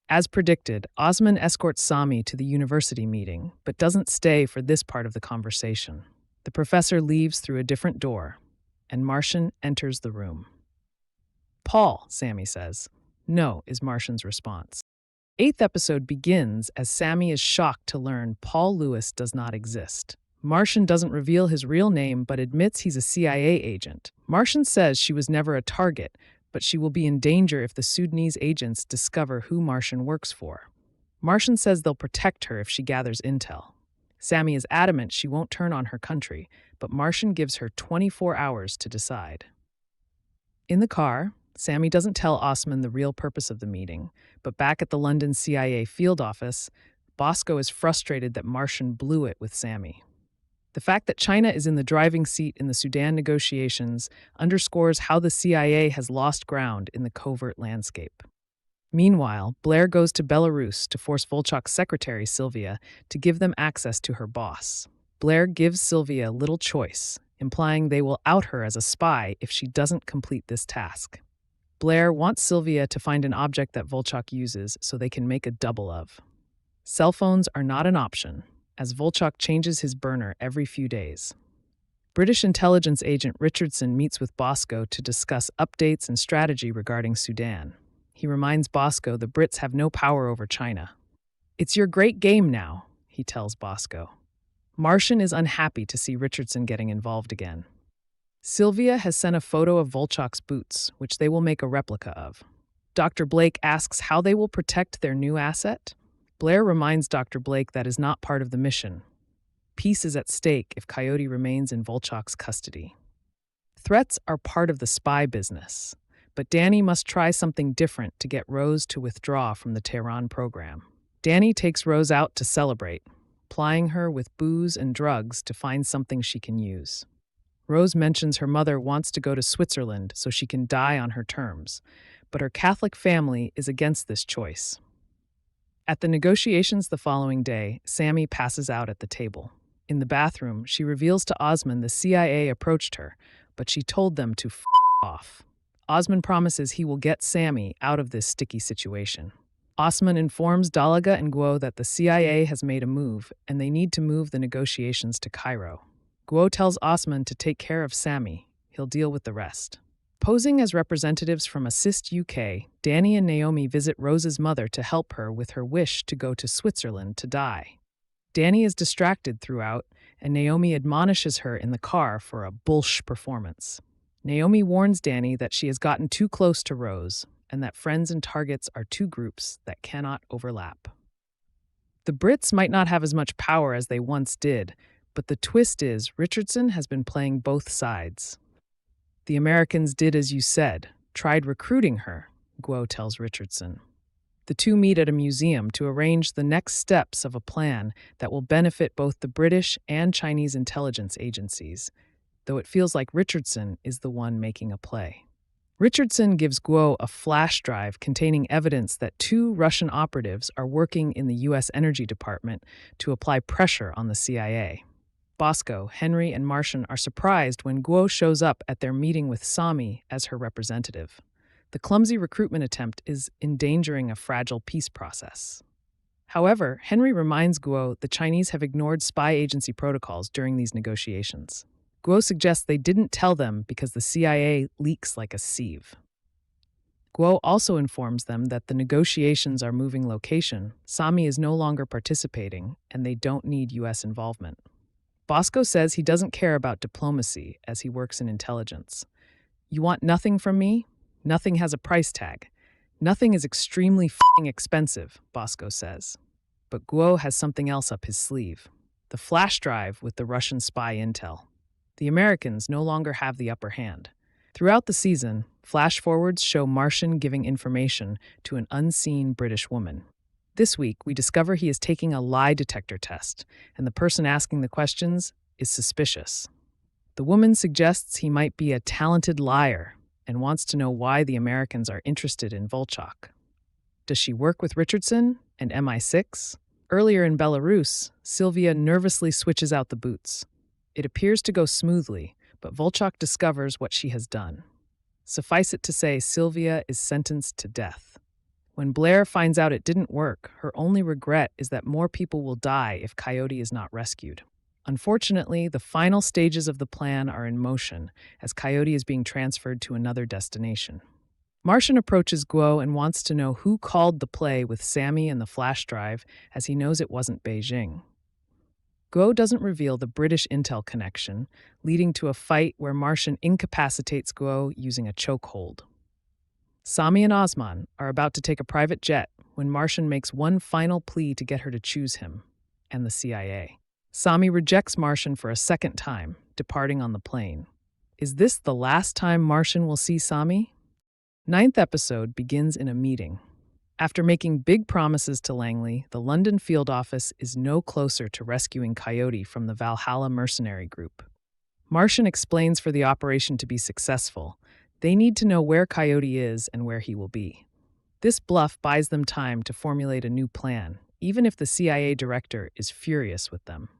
As predicted, Osman escorts Sami to the university meeting, but doesn't stay for this part of the conversation. The professor leaves through a different door, and Martian enters the room. "Paul," Sami says. "No," is Martian's response. Eighth episode begins as Sami is shocked to learn Paul Lewis does not exist. Martian doesn't reveal his real name but admits he's a CIA agent. Martian says she was never a target, but she will be in danger if the Sudanese agents discover who Martian works for. Martian says they'll protect her if she gathers intel. Sami is adamant she won't turn on her country, but Martian gives her 24 hours to decide. In the car, Sami doesn't tell Osman the real purpose of the meeting, but back at the London CIA field office, Bosco is frustrated that Martian blew it with Sami. The fact that China is in the driving seat in the Sudan negotiations underscores how the CIA has lost ground in the covert landscape. Meanwhile, Blair goes to Belarus to force Volchok's secretary, Sylvia, to give them access to her boss. Blair gives Sylvia little choice, implying they will out her as a spy if she doesn't complete this task. Blair wants Sylvia to find an object that Volchok uses so they can make a double of. Cell phones are not an option, as Volchok changes his burner every few days. British intelligence agent Richardson meets with Bosco to discuss updates and strategy regarding Sudan. He reminds Bosco the Brits have no power over China. "It's your great game now," he tells Bosco. Martian is unhappy to see Richardson getting involved again. Sylvia has sent a photo of Volchok's boots, which they will make a replica of. Dr. Blake asks how they will protect their new asset. Blair reminds Dr. Blake that is not part of the mission. Peace is at stake if Coyote remains in Volchok's custody. Threats are part of the spy business, but Danny must try something different to get Rose to withdraw from the Tehran program. Danny takes Rose out to celebrate, plying her with booze and drugs to find something she can use. Rose mentions her mother wants to go to Switzerland so she can die on her terms, but her Catholic family is against this choice. At the negotiations the following day, Sami passes out at the table. In the bathroom, she reveals to Osman the CIA approached her, but she told them to f off. Osman promises he will get Sami out of this sticky situation. Osman informs Dalaga and Guo that the CIA has made a move, and they need to move the negotiations to Cairo. Guo tells Osman to take care of Sami. He'll deal with the rest. Posing as representatives from Assist UK, Danny and Naomi visit Rose's mother to help her with her wish to go to Switzerland to die. Danny is distracted throughout, and Naomi admonishes her in the car for a bullsh performance. Naomi warns Danny that she has gotten too close to Rose, and that friends and targets are two groups that cannot overlap. The Brits might not have as much power as they once did, but the twist is Richardson has been playing both sides. "The Americans did as you said, tried recruiting her," Guo tells Richardson. The two meet at a museum to arrange the next steps of a plan that will benefit both the British and Chinese intelligence agencies, though it feels like Richardson is the one making a play. Richardson gives Guo a flash drive containing evidence that two Russian operatives are working in the U.S. Energy Department to apply pressure on the CIA. Bosco, Henry, and Martian are surprised when Guo shows up at their meeting with Sami as her representative. The clumsy recruitment attempt is endangering a fragile peace process. However, Henry reminds Guo the Chinese have ignored spy agency protocols during these negotiations. Guo suggests they didn't tell them because the CIA leaks like a sieve. Guo also informs them that the negotiations are moving location, Sami is no longer participating, and they don't need U.S. involvement. Bosco says he doesn't care about diplomacy as he works in intelligence. "You want nothing from me? Nothing has a price tag. Nothing is extremely f***ing expensive," Bosco says. But Guo has something else up his sleeve. The flash drive with the Russian spy intel. The Americans no longer have the upper hand. Throughout the season, flash forwards show Martian giving information to an unseen British woman. This week, we discover he is taking a lie detector test, and the person asking the questions is suspicious. The woman suggests he might be a talented liar and wants to know why the Americans are interested in Volchok. Does she work with Richardson and MI6? Earlier in Belarus, Sylvia nervously switches out the boots. It appears to go smoothly, but Volchok discovers what she has done. Suffice it to say, Sylvia is sentenced to death. When Blair finds out it didn't work, her only regret is that more people will die if Coyote is not rescued. Unfortunately, the final stages of the plan are in motion as Coyote is being transferred to another destination. Martian approaches Guo and wants to know who called the play with Sammy and the flash drive, as he knows it wasn't Beijing. Guo doesn't reveal the British intel connection, leading to a fight where Martian incapacitates Guo using a chokehold. Sami and Osman are about to take a private jet when Martian makes one final plea to get her to choose him and the CIA. Sami rejects Martian for a second time, departing on the plane. Is this the last time Martian will see Sami? Ninth episode begins in a meeting. After making big promises to Langley, the London field office is no closer to rescuing Coyote from the Valhalla mercenary group. Martian explains for the operation to be successful, they need to know where Coyote is and where he will be. This bluff buys them time to formulate a new plan, even if the CIA director is furious with them.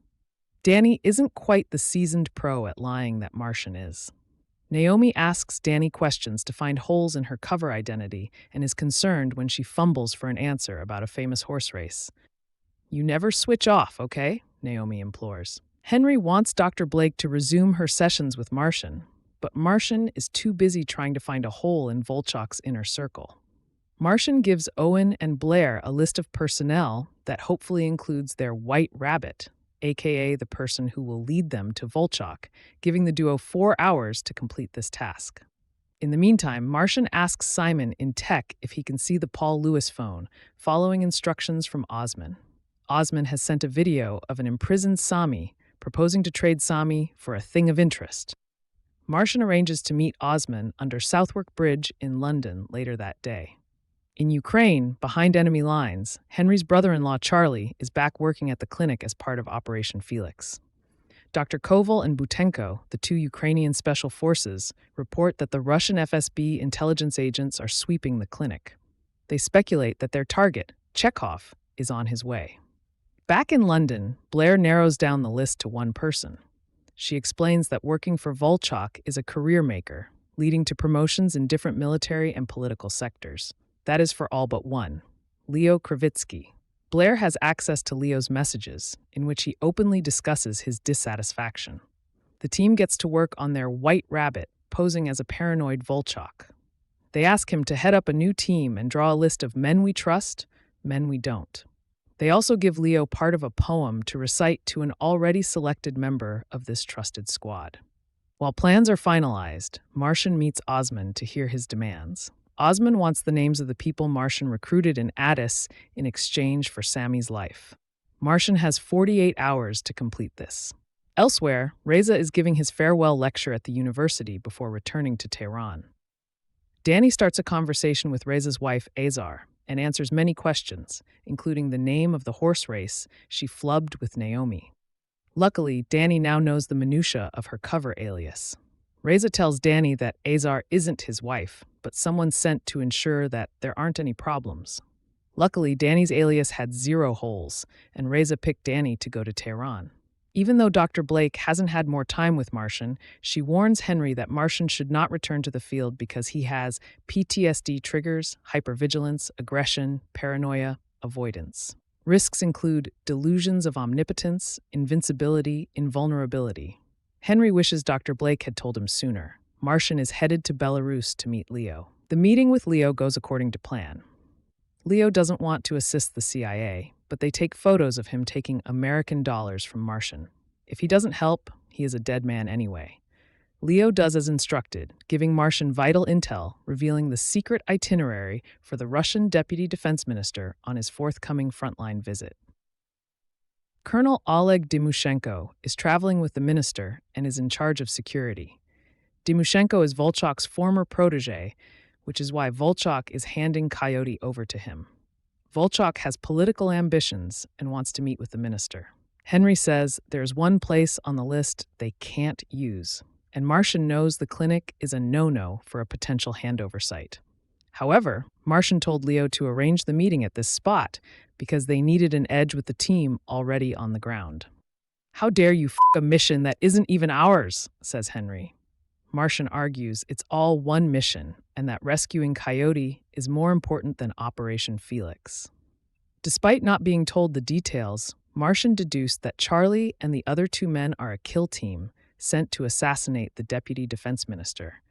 Danny isn't quite the seasoned pro at lying that Martian is. Naomi asks Danny questions to find holes in her cover identity and is concerned when she fumbles for an answer about a famous horse race. "You never switch off, okay?" Naomi implores. Henry wants Dr. Blake to resume her sessions with Martian, but Martian is too busy trying to find a hole in Volchok's inner circle. Martian gives Owen and Blair a list of personnel that hopefully includes their white rabbit, aka the person who will lead them to Volchok, giving the duo 4 hours to complete this task. In the meantime, Martian asks Simon in tech if he can see the Paul Lewis phone, following instructions from Osman. Osman has sent a video of an imprisoned Sami proposing to trade Sami for a thing of interest. Martian arranges to meet Osman under Southwark Bridge in London later that day. In Ukraine, behind enemy lines, Henry's brother-in-law Charlie is back working at the clinic as part of Operation Felix. Dr. Koval and Butenko, the two Ukrainian special forces, report that the Russian FSB intelligence agents are sweeping the clinic. They speculate that their target, Chekhov, is on his way. Back in London, Blair narrows down the list to one person. She explains that working for Volchok is a career maker, leading to promotions in different military and political sectors. That is for all but one, Leo Kravitsky. Blair has access to Leo's messages, in which he openly discusses his dissatisfaction. The team gets to work on their white rabbit, posing as a paranoid Volchok. They ask him to head up a new team and draw a list of men we trust, men we don't. They also give Leo part of a poem to recite to an already selected member of this trusted squad. While plans are finalized, Martian meets Osman to hear his demands. Osman wants the names of the people Martian recruited in Addis in exchange for Sammy's life. Martian has 48 hours to complete this. Elsewhere, Reza is giving his farewell lecture at the university before returning to Tehran. Danny starts a conversation with Reza's wife, Azar, and answers many questions, including the name of the horse race she flubbed with Naomi. Luckily, Danny now knows the minutiae of her cover alias. Reza tells Danny that Azar isn't his wife, but someone sent to ensure that there aren't any problems. Luckily, Danny's alias had 0 holes, and Reza picked Danny to go to Tehran. Even though Dr. Blake hasn't had more time with Martian, she warns Henry that Martian should not return to the field because he has PTSD triggers, hypervigilance, aggression, paranoia, avoidance. Risks include delusions of omnipotence, invincibility, invulnerability. Henry wishes Dr. Blake had told him sooner. Martian is headed to Belarus to meet Leo. The meeting with Leo goes according to plan. Leo doesn't want to assist the CIA, but they take photos of him taking American dollars from Martian. If he doesn't help, he is a dead man anyway. Leo does as instructed, giving Martian vital intel, revealing the secret itinerary for the Russian Deputy Defense Minister on his forthcoming frontline visit. Colonel Oleg Dymushenko is traveling with the minister and is in charge of security. Dymushenko is Volchok's former protege, which is why Volchok is handing Coyote over to him. Volchok has political ambitions and wants to meet with the minister. Henry says there's one place on the list they can't use, and Martian knows the clinic is a no-no for a potential handover site. However, Martian told Leo to arrange the meeting at this spot because they needed an edge with the team already on the ground. How dare you a mission that isn't even ours, says Henry. Martian argues it's all one mission and that rescuing Coyote is more important than Operation Felix. Despite not being told the details, Martian deduced that Charlie and the other two men are a kill team sent to assassinate the deputy defense minister,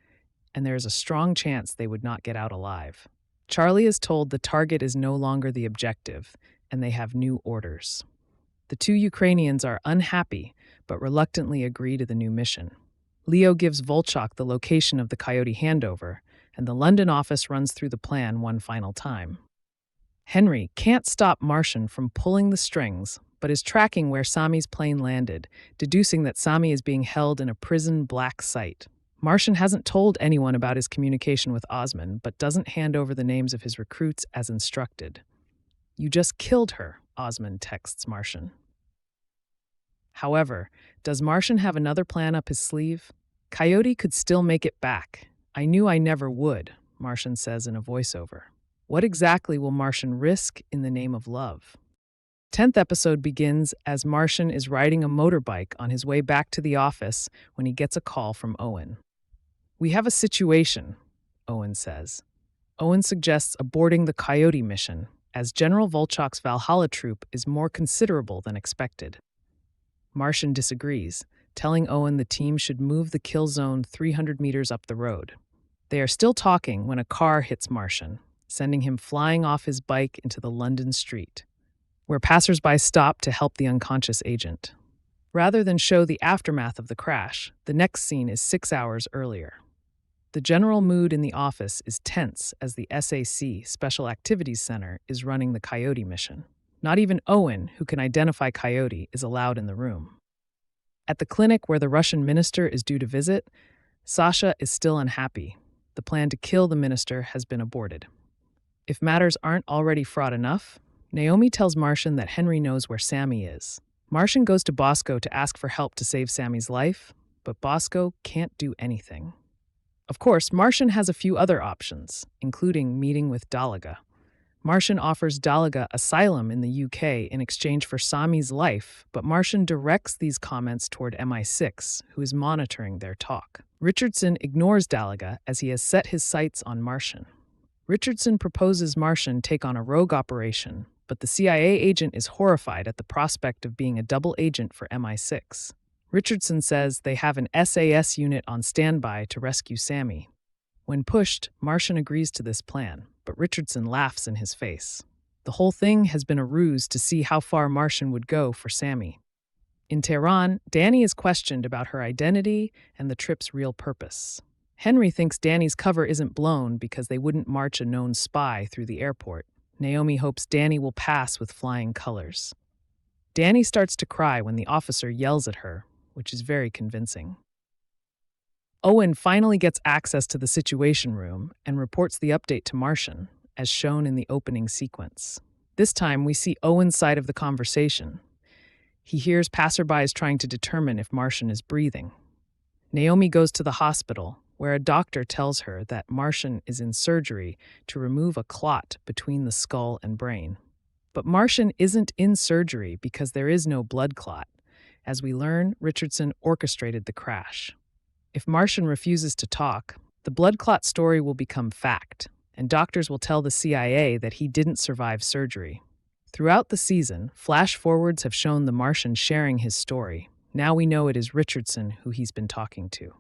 and there is a strong chance they would not get out alive. Charlie is told the target is no longer the objective, and they have new orders. The two Ukrainians are unhappy, but reluctantly agree to the new mission. Leo gives Volchok the location of the Coyote handover, and the London office runs through the plan one final time. Henry can't stop Martian from pulling the strings, but is tracking where Sami's plane landed, deducing that Sami is being held in a prison black site. Martian hasn't told anyone about his communication with Osman, but doesn't hand over the names of his recruits as instructed. "You just killed her," Osman texts Martian. However, does Martian have another plan up his sleeve? Coyote could still make it back. "I knew I never would," Martian says in a voiceover. What exactly will Martian risk in the name of love? 10th episode begins as Martian is riding a motorbike on his way back to the office when he gets a call from Owen. "We have a situation," Owen says. Owen suggests aborting the Coyote mission, as General Volchok's Valhalla troop is more considerable than expected. Martian disagrees, telling Owen the team should move the kill zone 300 meters up the road. They are still talking when a car hits Martian, sending him flying off his bike into the London street, where passersby stop to help the unconscious agent. Rather than show the aftermath of the crash, the next scene is 6 hours earlier. The general mood in the office is tense as the SAC, Special Activities Center, is running the Coyote mission. Not even Owen, who can identify Coyote, is allowed in the room. At the clinic where the Russian minister is due to visit, Sasha is still unhappy. The plan to kill the minister has been aborted. If matters aren't already fraught enough, Naomi tells Martian that Henry knows where Sami is. Martian goes to Bosco to ask for help to save Sami's life, but Bosco can't do anything. Of course, Martian has a few other options, including meeting with Dalaga. Martian offers Dalaga asylum in the UK in exchange for Sami's life, but Martian directs these comments toward MI6, who is monitoring their talk. Richardson ignores Dalaga as he has set his sights on Martian. Richardson proposes Martian take on a rogue operation, but the CIA agent is horrified at the prospect of being a double agent for MI6. Richardson says they have an SAS unit on standby to rescue Sami. When pushed, Martian agrees to this plan, but Richardson laughs in his face. The whole thing has been a ruse to see how far Martian would go for Sami. In Tehran, Danny is questioned about her identity and the trip's real purpose. Henry thinks Danny's cover isn't blown because they wouldn't march a known spy through the airport. Naomi hopes Danny will pass with flying colors. Danny starts to cry when the officer yells at her, which is very convincing. Owen finally gets access to the Situation Room and reports the update to Martian, as shown in the opening sequence. This time, we see Owen's side of the conversation. He hears passerbys trying to determine if Martian is breathing. Naomi goes to the hospital, where a doctor tells her that Martian is in surgery to remove a clot between the skull and brain. But Martian isn't in surgery because there is no blood clot. As we learn, Richardson orchestrated the crash. If Martian refuses to talk, the blood clot story will become fact, and doctors will tell the CIA that he didn't survive surgery. Throughout the season, flash forwards have shown the Martian sharing his story. Now we know it is Richardson who he's been talking to.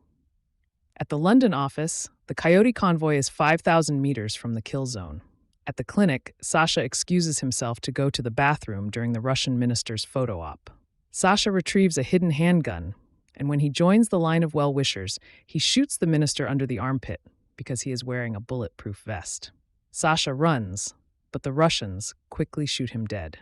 At the London office, the Coyote convoy is 5,000 meters from the kill zone. At the clinic, Sasha excuses himself to go to the bathroom during the Russian minister's photo op. Sasha retrieves a hidden handgun, and when he joins the line of well-wishers, he shoots the minister under the armpit because he is wearing a bulletproof vest. Sasha runs, but the Russians quickly shoot him dead.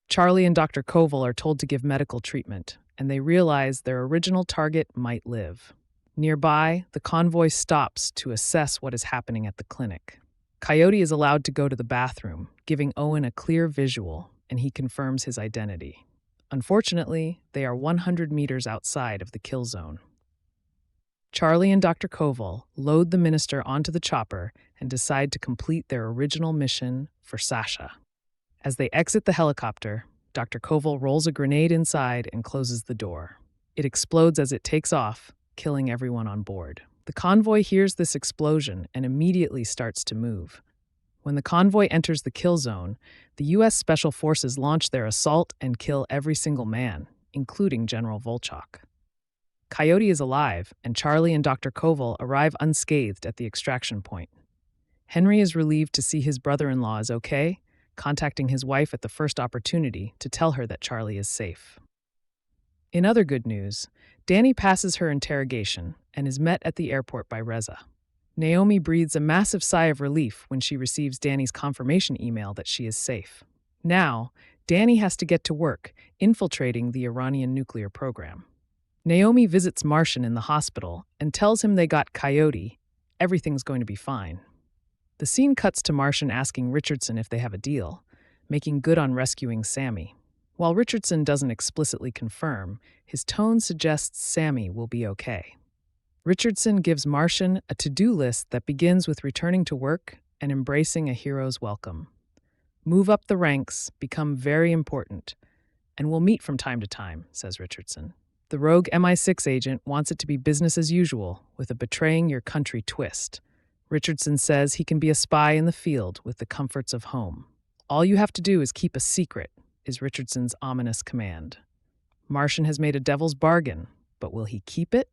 Charlie and Dr. Koval are told to give medical treatment, and they realize their original target might live. Nearby, the convoy stops to assess what is happening at the clinic. Coyote is allowed to go to the bathroom, giving Owen a clear visual, and he confirms his identity. Unfortunately, they are 100 meters outside of the kill zone. Charlie and Dr. Koval load the minister onto the chopper and decide to complete their original mission for Sasha. As they exit the helicopter, Dr. Koval rolls a grenade inside and closes the door. It explodes as it takes off, killing everyone on board. The convoy hears this explosion and immediately starts to move. When the convoy enters the kill zone, the U.S. Special Forces launch their assault and kill every single man, including General Volchok. Coyote is alive, and Charlie and Dr. Koval arrive unscathed at the extraction point. Henry is relieved to see his brother-in-law is okay, contacting his wife at the first opportunity to tell her that Charlie is safe. In other good news, Danny passes her interrogation and is met at the airport by Reza. Naomi breathes a massive sigh of relief when she receives Danny's confirmation email that she is safe. Now, Danny has to get to work, infiltrating the Iranian nuclear program. Naomi visits Martian in the hospital and tells him they got Coyote. Everything's going to be fine. The scene cuts to Martian asking Richardson if they have a deal, making good on rescuing Sammy. While Richardson doesn't explicitly confirm, his tone suggests Sammy will be okay. Richardson gives Martian a to-do list that begins with returning to work and embracing a hero's welcome. Move up the ranks, become very important, and we'll meet from time to time, says Richardson. The rogue MI6 agent wants it to be business as usual, with a betraying your country twist. Richardson says he can be a spy in the field with the comforts of home. All you have to do is keep a secret, is Richardson's ominous command. Martian has made a devil's bargain, but will he keep it?